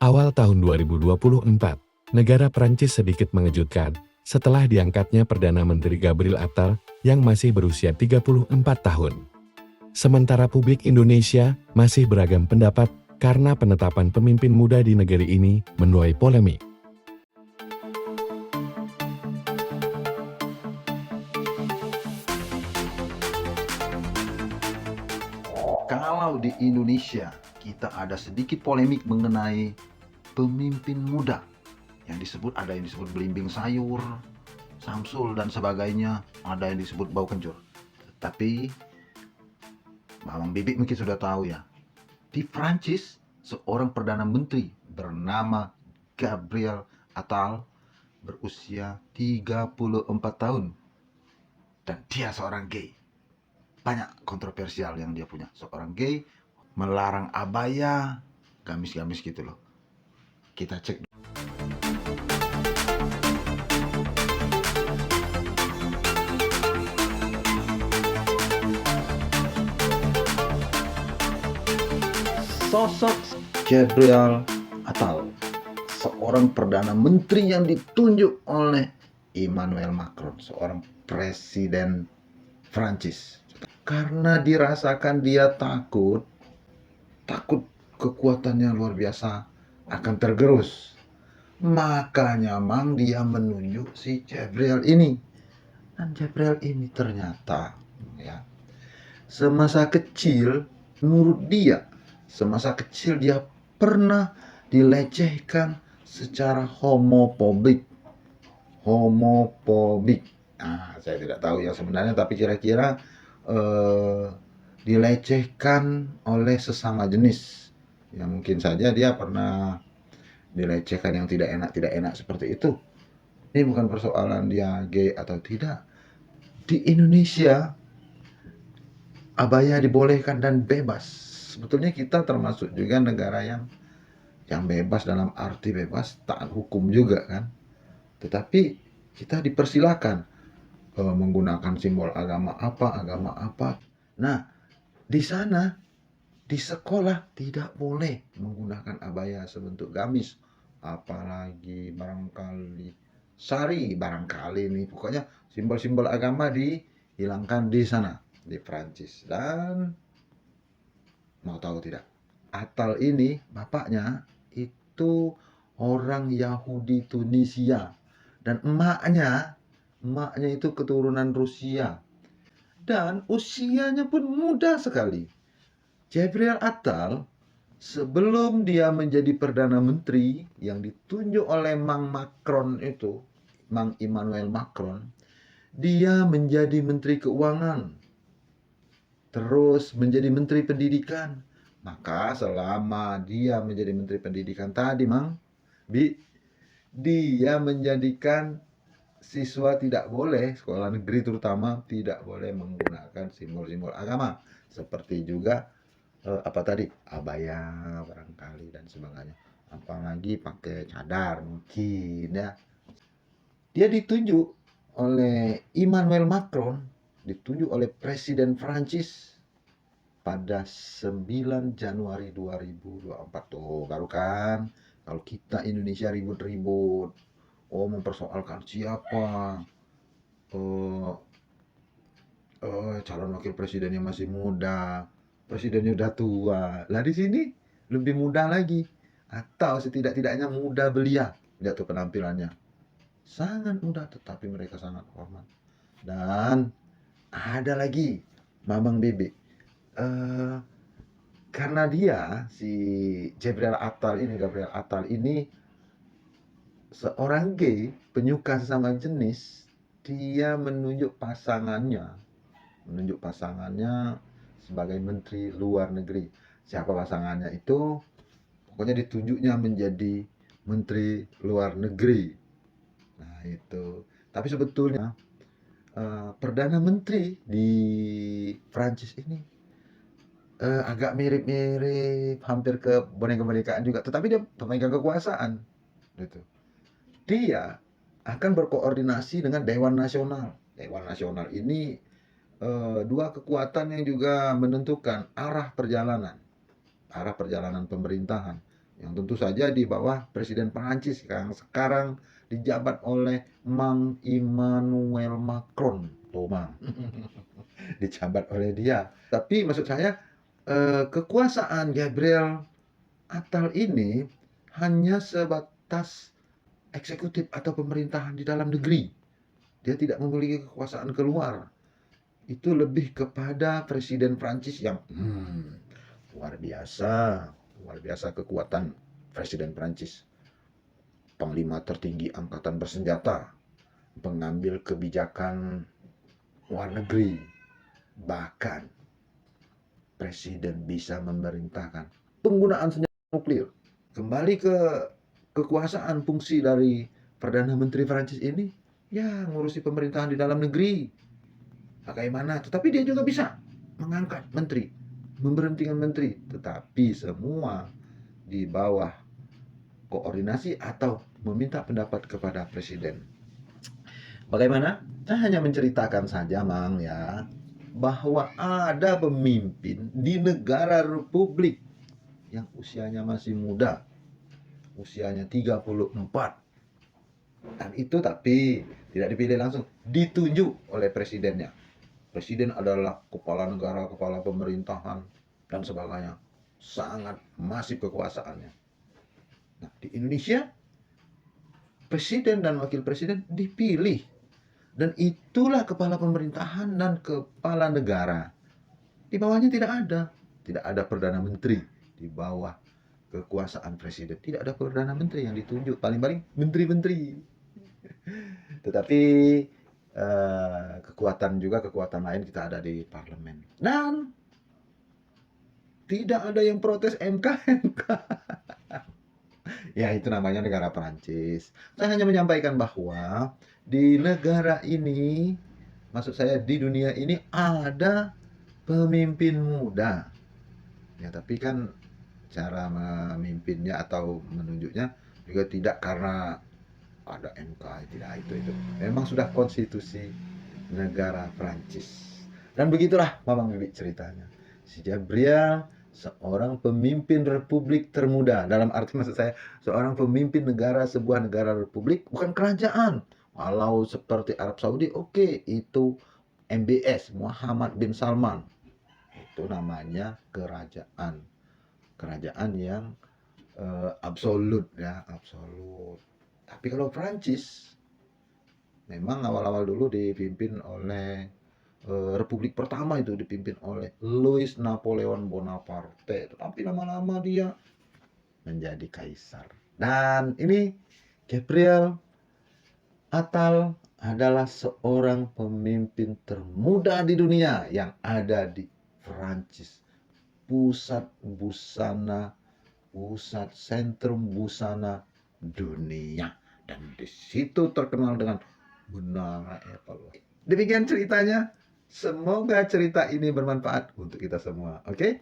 Awal tahun 2024, negara Prancis sedikit mengejutkan setelah diangkatnya Perdana Menteri Gabriel Attal yang masih berusia 34 tahun. Sementara publik Indonesia masih beragam pendapat karena penetapan pemimpin muda di negeri ini menuai polemik. Kalau di Indonesia kita ada sedikit polemik mengenai pemimpin muda yang ada yang disebut belimbing sayur, Samsul dan sebagainya, ada yang disebut bau kencur. Tapi Bang Bibik mungkin sudah tahu ya, di Prancis seorang perdana menteri bernama Gabriel Attal berusia 34 tahun dan dia seorang gay. Banyak kontroversial yang dia punya. Seorang gay melarang abaya, gamis-gamis gitu loh. Kita cek. Sosok Gabriel Attal, seorang perdana menteri yang ditunjuk oleh Emmanuel Macron, seorang presiden Prancis. Karena dirasakan dia takut kekuatannya luar biasa akan tergerus. Makanya mang dia menunjuk si Gabriel ini. Dan Gabriel ini ternyata ya, semasa kecil menurut dia, semasa kecil dia pernah dilecehkan secara homofobik. Saya tidak tahu yang sebenarnya, tapi kira-kira dilecehkan oleh sesama jenis. Ya mungkin saja dia pernah dilecehkan yang tidak enak seperti itu. Ini bukan persoalan dia gay atau tidak. Di Indonesia abaya dibolehkan dan bebas. Sebetulnya kita termasuk juga negara yang bebas, dalam arti bebas taat hukum juga kan. Tetapi kita dipersilakan menggunakan simbol agama apa. Nah, di sana di sekolah tidak boleh menggunakan abaya sebentuk gamis, apalagi barangkali sari, nih pokoknya simbol-simbol agama dihilangkan di sana, di Prancis. Dan mau tahu tidak, Attal ini bapaknya itu orang Yahudi Tunisia dan emaknya itu keturunan Rusia dan usianya pun muda sekali. Gabriel Attal sebelum dia menjadi perdana menteri yang ditunjuk oleh Mang Emmanuel Macron, dia menjadi menteri keuangan, terus menjadi menteri pendidikan. Maka selama dia menjadi menteri pendidikan tadi, dia menjadikan siswa tidak boleh, sekolah negeri terutama, tidak boleh menggunakan simbol-simbol agama. Seperti juga abaya barangkali dan sebagainya. Apalagi pakai cadar mungkin ya. Dia ditunjuk oleh Emmanuel Macron, ditunjuk oleh Presiden Prancis pada 9 Januari 2024. Tuh, baru kan kalau kita Indonesia ribut-ribut, mempersoalkan siapa calon wakil presidennya masih muda, presidennya udah tua. Lah di sini lebih muda lagi, atau setidak-tidaknya muda belia. Lihat tuh penampilannya, sangat muda, tetapi mereka sangat hormat. Dan ada lagi Mamang Bebe, karena dia si Gabriel Attal ini seorang gay, penyuka sesama jenis, dia menunjuk pasangannya sebagai menteri luar negeri. Siapa pasangannya itu? Pokoknya ditunjuknya menjadi menteri luar negeri. Nah itu. Tapi sebetulnya perdana menteri di Prancis ini agak mirip-mirip, hampir ke boneka-bonekaan juga. Tetapi dia pemegang kekuasaan. Gitu. Dia akan berkoordinasi dengan Dewan Nasional. Dewan Nasional ini dua kekuatan yang juga menentukan arah perjalanan pemerintahan. yang tentu saja di bawah Presiden Prancis yang sekarang dijabat oleh Mang Emmanuel Macron. Tuh, Mang. Dijabat oleh dia. Tapi maksud saya, kekuasaan Gabriel Attal ini hanya sebatas eksekutif atau pemerintahan di dalam negeri. Dia tidak memiliki kekuasaan keluar. Itu lebih kepada Presiden Prancis yang luar biasa kekuatan Presiden Prancis. Panglima tertinggi angkatan bersenjata, pengambil kebijakan luar negeri, bahkan Presiden bisa memerintahkan penggunaan senjata nuklir. Kembali ke kekuasaan fungsi dari Perdana Menteri Prancis ini, ya ngurusi pemerintahan di dalam negeri. Bagaimana? Tetapi dia juga bisa mengangkat menteri, memberhentikan menteri, tetapi semua di bawah koordinasi atau meminta pendapat kepada presiden. Bagaimana? Saya hanya menceritakan saja, Mang, ya, bahwa ada pemimpin di negara republik yang usianya masih muda, usianya 34. Dan itu tapi tidak dipilih langsung, ditunjuk oleh presidennya. Presiden adalah kepala negara, kepala pemerintahan, dan sebagainya. Sangat masif kekuasaannya. Nah, di Indonesia, presiden dan wakil presiden dipilih. Dan itulah kepala pemerintahan dan kepala negara. Di bawahnya tidak ada. Tidak ada Perdana Menteri di bawah kekuasaan presiden. Tidak ada Perdana Menteri yang ditunjuk. Paling-paling menteri-menteri. Tetapi kekuatan lain kita ada di parlemen. Dan tidak ada yang protes MK. Ya, itu namanya negara Perancis. Saya hanya menyampaikan bahwa di negara ini, maksud saya di dunia ini ada pemimpin muda. Ya, tapi kan cara memimpinnya atau menunjuknya juga tidak karena ada MK, tidak itu. Memang sudah konstitusi negara Perancis. Dan begitulah Mamang Bibi ceritanya. Si Gabriel seorang pemimpin republik termuda. Dalam arti maksud saya, seorang pemimpin negara, sebuah negara republik, bukan kerajaan. Walau seperti Arab Saudi, oke, itu MBS, Muhammad bin Salman. Itu namanya kerajaan. Kerajaan yang absolut, ya, absolut. Tapi kalau Prancis, memang awal-awal dulu dipimpin oleh Republik pertama itu dipimpin oleh Louis Napoleon Bonaparte. Tetapi lama-lama dia menjadi kaisar. Dan ini Gabriel Attal adalah seorang pemimpin termuda di dunia yang ada di Prancis. Pusat sentrum busana dunia. Dan di situ terkenal dengan Menara Eiffel. Demikian ceritanya. Semoga cerita ini bermanfaat untuk kita semua. Oke?